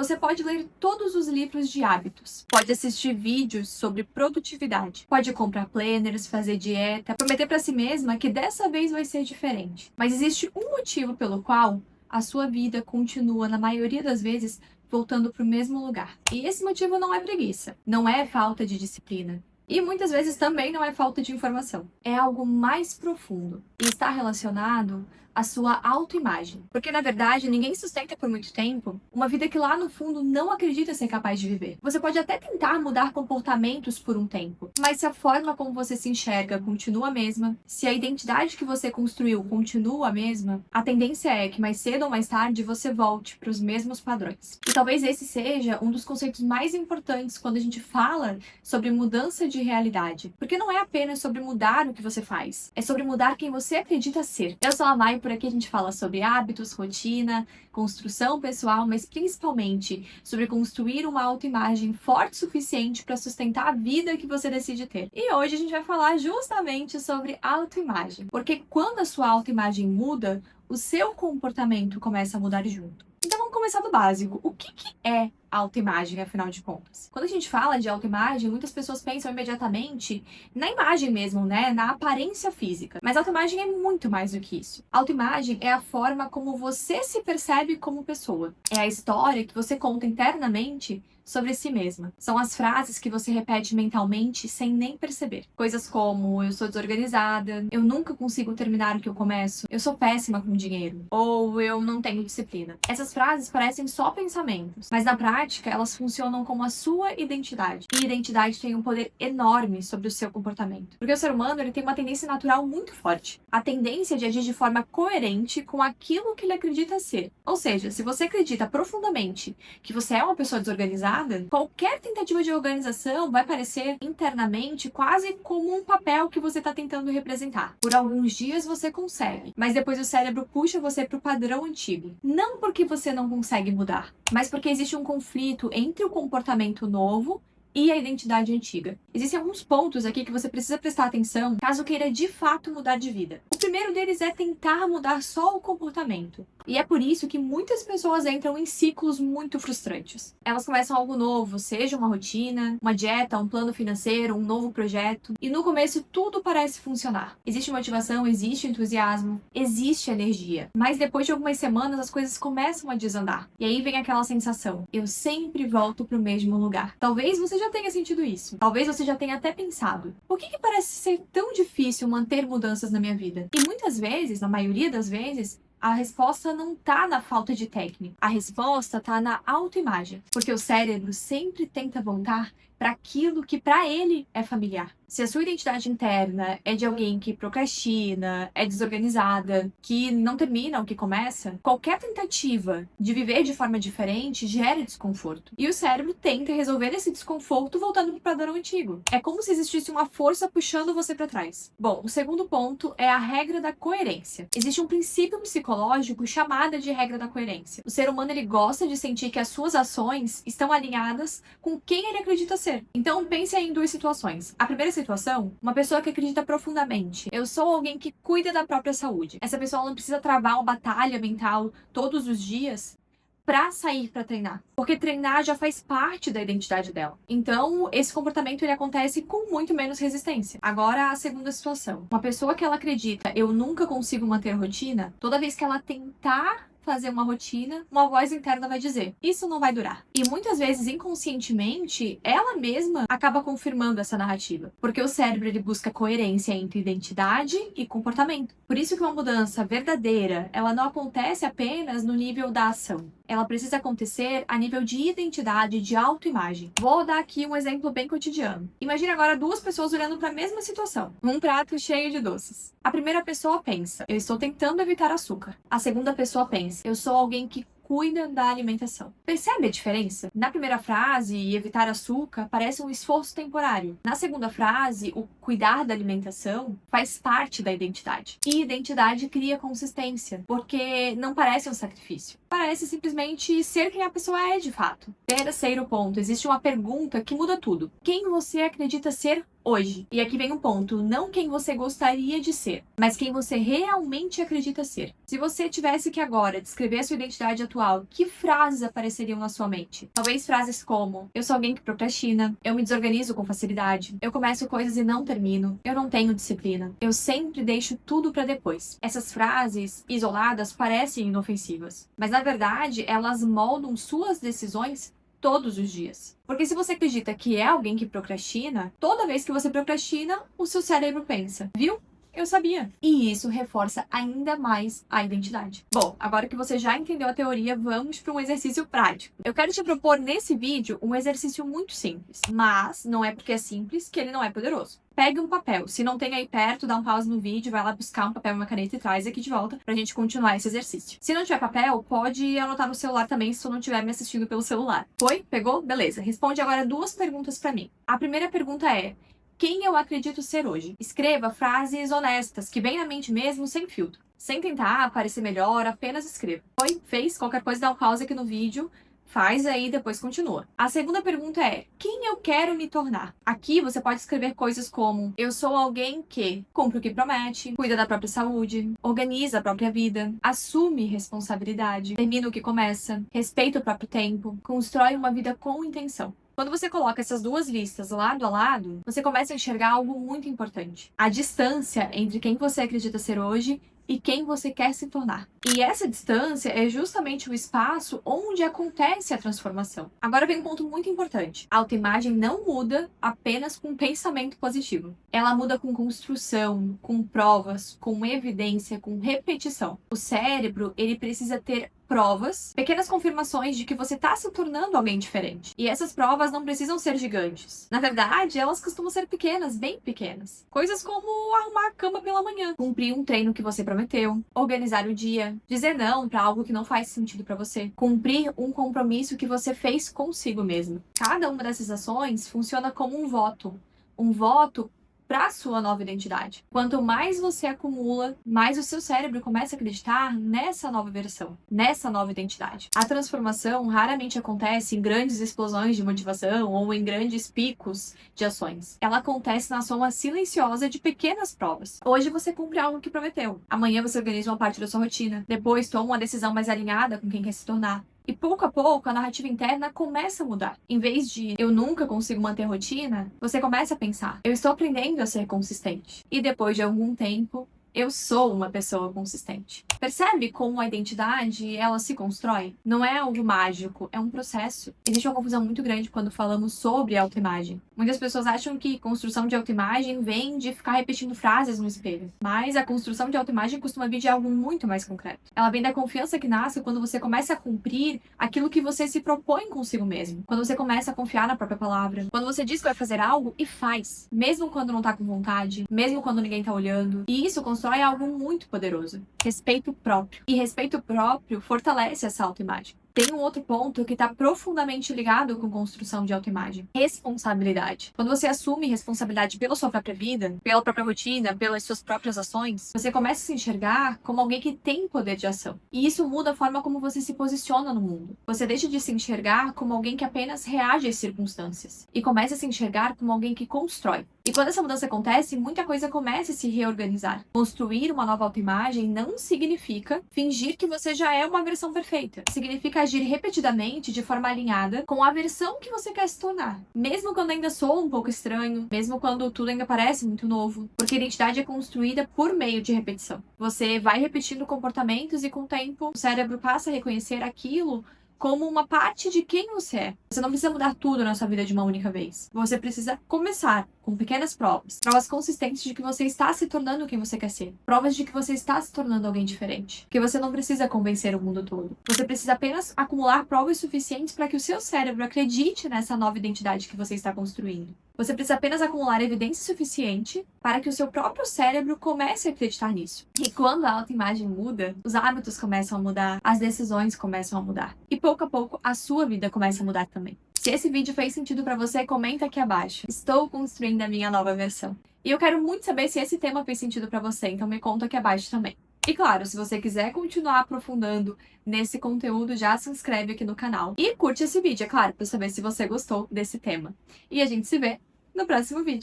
Você pode ler todos os livros de hábitos, pode assistir vídeos sobre produtividade, pode comprar planners, fazer dieta, prometer para si mesma que dessa vez vai ser diferente. Mas existe um motivo pelo qual a sua vida continua, na maioria das vezes, voltando para o mesmo lugar. E esse motivo não é preguiça, não é falta de disciplina. E muitas vezes também não é falta de informação. É algo mais profundo e está relacionado à sua autoimagem. Porque, na verdade, ninguém sustenta por muito tempo uma vida que lá no fundo não acredita ser capaz de viver. Você pode até tentar mudar comportamentos por um tempo, mas se a forma como você se enxerga continua a mesma, se a identidade que você construiu continua a mesma, a tendência é que mais cedo ou mais tarde você volte para os mesmos padrões. E talvez esse seja um dos conceitos mais importantes quando a gente fala sobre mudança de realidade. Porque não é apenas sobre mudar o que você faz, é sobre mudar quem você acredita ser. Eu sou a Mai, por aqui a gente fala sobre hábitos, rotina, construção pessoal, mas principalmente sobre construir uma autoimagem forte o suficiente para sustentar a vida que você decide ter. E hoje a gente vai falar justamente sobre autoimagem. Porque quando a sua autoimagem muda, o seu comportamento começa a mudar junto. Então vamos começar do básico. O que é autoimagem, afinal de contas? Quando a gente fala de autoimagem, muitas pessoas pensam imediatamente na imagem mesmo, né? Na aparência física. Mas autoimagem é muito mais do que isso. Autoimagem é a forma como você se percebe como pessoa. É a história que você conta internamente sobre si mesma. São as frases que você repete mentalmente sem nem perceber. Coisas como: eu sou desorganizada, eu nunca consigo terminar o que eu começo, eu sou péssima com dinheiro, ou eu não tenho disciplina. Essas frases parecem só pensamentos, mas na prática elas funcionam como a sua identidade. E identidade tem um poder enorme sobre o seu comportamento. Porque o ser humano ele tem uma tendência natural muito forte. A tendência de agir de forma coerente com aquilo que ele acredita ser. Ou seja, se você acredita profundamente que você é uma pessoa desorganizada, qualquer tentativa de organização vai parecer internamente quase como um papel que você está tentando representar. Por alguns dias você consegue, mas depois o cérebro puxa você para o padrão antigo. Não porque você não consegue mudar, mas porque existe um conflito entre o comportamento novo e a identidade antiga. Existem alguns pontos aqui que você precisa prestar atenção caso queira de fato mudar de vida. O primeiro deles é tentar mudar só o comportamento. E é por isso que muitas pessoas entram em ciclos muito frustrantes. Elas começam algo novo, seja uma rotina, uma dieta, um plano financeiro, um novo projeto, e no começo tudo parece funcionar. Existe motivação, existe entusiasmo, existe energia, mas depois de algumas semanas as coisas começam a desandar. E aí vem aquela sensação: eu sempre volto para o mesmo lugar. Talvez você já tenha sentido isso. Talvez você já tenha até pensado: por que parece ser tão difícil manter mudanças na minha vida? E muitas vezes, na maioria das vezes, a resposta não tá na falta de técnica. A resposta tá na autoimagem. Porque o cérebro sempre tenta voltar para aquilo que para ele é familiar. Se a sua identidade interna é de alguém que procrastina, é desorganizada, que não termina o que começa, qualquer tentativa de viver de forma diferente gera desconforto. E o cérebro tenta resolver esse desconforto voltando para o padrão antigo. É como se existisse uma força puxando você para trás. Bom, o segundo ponto é a regra da coerência. Existe um princípio psicológico chamado de regra da coerência. O ser humano ele gosta de sentir que as suas ações estão alinhadas com quem ele acredita ser. Então pense aí em duas situações. A primeira situação, uma pessoa que acredita profundamente: eu sou alguém que cuida da própria saúde. Essa pessoa não precisa travar uma batalha mental todos os dias para sair para treinar, porque treinar já faz parte da identidade dela. Então, esse comportamento ele acontece com muito menos resistência. Agora, a segunda situação, uma pessoa que ela acredita: eu nunca consigo manter rotina, toda vez que ela tentar fazer uma rotina, uma voz interna vai dizer: isso não vai durar. E muitas vezes, inconscientemente, ela mesma acaba confirmando essa narrativa. Porque o cérebro ele busca coerência entre identidade e comportamento. Por isso que uma mudança verdadeira, ela não acontece apenas no nível da ação. Ela precisa acontecer a nível de identidade, de autoimagem. Vou dar aqui um exemplo bem cotidiano. Imagine agora duas pessoas olhando para a mesma situação. Um prato cheio de doces. A primeira pessoa pensa: eu estou tentando evitar açúcar. A segunda pessoa pensa: eu sou alguém que cuida da alimentação. Percebe a diferença? Na primeira frase, evitar açúcar parece um esforço temporário. Na segunda frase, o cuidar da alimentação faz parte da identidade. E identidade cria consistência, porque não parece um sacrifício. parece simplesmente ser quem a pessoa é de fato. Terceiro ponto, existe uma pergunta que muda tudo. Quem você acredita ser hoje? E aqui vem um ponto, não quem você gostaria de ser, mas quem você realmente acredita ser. Se você tivesse que agora descrever a sua identidade atual, que frases apareceriam na sua mente? Talvez frases como: eu sou alguém que procrastina, eu me desorganizo com facilidade, eu começo coisas e não termino, eu não tenho disciplina, eu sempre deixo tudo pra depois. Essas frases isoladas parecem inofensivas, mas na verdade elas moldam suas decisões todos os dias. Porque se você acredita que é alguém que procrastina, toda vez que você procrastina, o seu cérebro pensa: viu? Eu sabia. E isso reforça ainda mais a identidade. Bom, agora que você já entendeu a teoria, vamos para um exercício prático. Eu quero te propor nesse vídeo um exercício muito simples, mas não é porque é simples que ele não é poderoso. Pegue um papel. Se não tem aí perto, dá um pause no vídeo, vai lá buscar um papel e uma caneta e traz aqui de volta pra gente continuar esse exercício. Se não tiver papel, pode anotar no celular também, se tu não estiver me assistindo pelo celular. Foi? Pegou? Beleza. Responde agora 2 perguntas pra mim. A primeira pergunta é: quem eu acredito ser hoje? Escreva frases honestas, que vem na mente mesmo, sem filtro. Sem tentar parecer melhor, apenas escreva. Foi? Fez? Qualquer coisa, dá um pause aqui no vídeo. Faz aí e depois continua. A segunda pergunta é: quem eu quero me tornar? Aqui você pode escrever coisas como: eu sou alguém que cumpre o que promete, cuida da própria saúde, organiza a própria vida, assume responsabilidade, termina o que começa, respeita o próprio tempo, constrói uma vida com intenção. Quando você coloca essas 2 listas lado a lado, você começa a enxergar algo muito importante: a distância entre quem você acredita ser hoje e quem você quer se tornar. E essa distância é justamente o espaço onde acontece a transformação. Agora vem um ponto muito importante. A autoimagem não muda apenas com pensamento positivo. Ela muda com construção, com provas, com evidência, com repetição. O cérebro, ele precisa ter provas, pequenas confirmações de que você está se tornando alguém diferente. E essas provas não precisam ser gigantes. Na verdade, elas costumam ser pequenas, bem pequenas. Coisas como arrumar a cama pela manhã, cumprir um treino que você prometeu, organizar o dia, dizer não para algo que não faz sentido para você, cumprir um compromisso que você fez consigo mesmo. Cada uma dessas ações funciona como um voto para a sua nova identidade. Quanto mais você acumula, mais o seu cérebro começa a acreditar nessa nova versão, nessa nova identidade. A transformação raramente acontece em grandes explosões de motivação ou em grandes picos de ações. Ela acontece na soma silenciosa de pequenas provas. Hoje você cumpre algo que prometeu. Amanhã você organiza uma parte da sua rotina. Depois toma uma decisão mais alinhada com quem quer se tornar. E pouco a pouco a narrativa interna começa a mudar. Em vez de eu nunca consigo manter a rotina, você começa a pensar: eu estou aprendendo a ser consistente. E depois de algum tempo, eu sou uma pessoa consistente. Percebe como a identidade, ela se constrói? Não é algo mágico, é um processo. Existe uma confusão muito grande quando falamos sobre autoimagem. Muitas pessoas acham que construção de autoimagem vem de ficar repetindo frases no espelho. Mas a construção de autoimagem costuma vir de algo muito mais concreto. Ela vem da confiança que nasce quando você começa a cumprir aquilo que você se propõe consigo mesmo. Quando você começa a confiar na própria palavra. Quando você diz que vai fazer algo e faz. Mesmo quando não tá com vontade. Mesmo quando ninguém tá olhando. E isso constrói algo muito poderoso: respeito próprio. E respeito próprio fortalece essa autoimagem. Tem um outro ponto que está profundamente ligado com construção de autoimagem: responsabilidade. Quando você assume responsabilidade pela sua própria vida, pela própria rotina, pelas suas próprias ações, você começa a se enxergar como alguém que tem poder de ação. E isso muda a forma como você se posiciona no mundo. Você deixa de se enxergar como alguém que apenas reage às circunstâncias e começa a se enxergar como alguém que constrói. E quando essa mudança acontece, muita coisa começa a se reorganizar. Construir uma nova autoimagem não significa fingir que você já é uma versão perfeita. Significa agir repetidamente de forma alinhada com a versão que você quer se tornar. Mesmo quando ainda soa um pouco estranho, mesmo quando tudo ainda parece muito novo. Porque a identidade é construída por meio de repetição. Você vai repetindo comportamentos e com o tempo o cérebro passa a reconhecer aquilo como uma parte de quem você é. Você não precisa mudar tudo na sua vida de uma única vez. Você precisa começar com pequenas provas. Provas consistentes de que você está se tornando quem você quer ser. Provas de que você está se tornando alguém diferente. Que você não precisa convencer o mundo todo. Você precisa apenas acumular provas suficientes para que o seu cérebro acredite nessa nova identidade que você está construindo. Você precisa apenas acumular evidência suficiente para que o seu próprio cérebro comece a acreditar nisso. E quando a autoimagem muda, os hábitos começam a mudar, as decisões começam a mudar. E pouco a pouco, a sua vida começa a mudar também. Se esse vídeo fez sentido para você, comenta aqui abaixo. Estou construindo a minha nova versão. E eu quero muito saber se esse tema fez sentido para você, então me conta aqui abaixo também. E claro, se você quiser continuar aprofundando nesse conteúdo, já se inscreve aqui no canal. E curte esse vídeo, é claro, para saber se você gostou desse tema. E a gente se vê no próximo vídeo.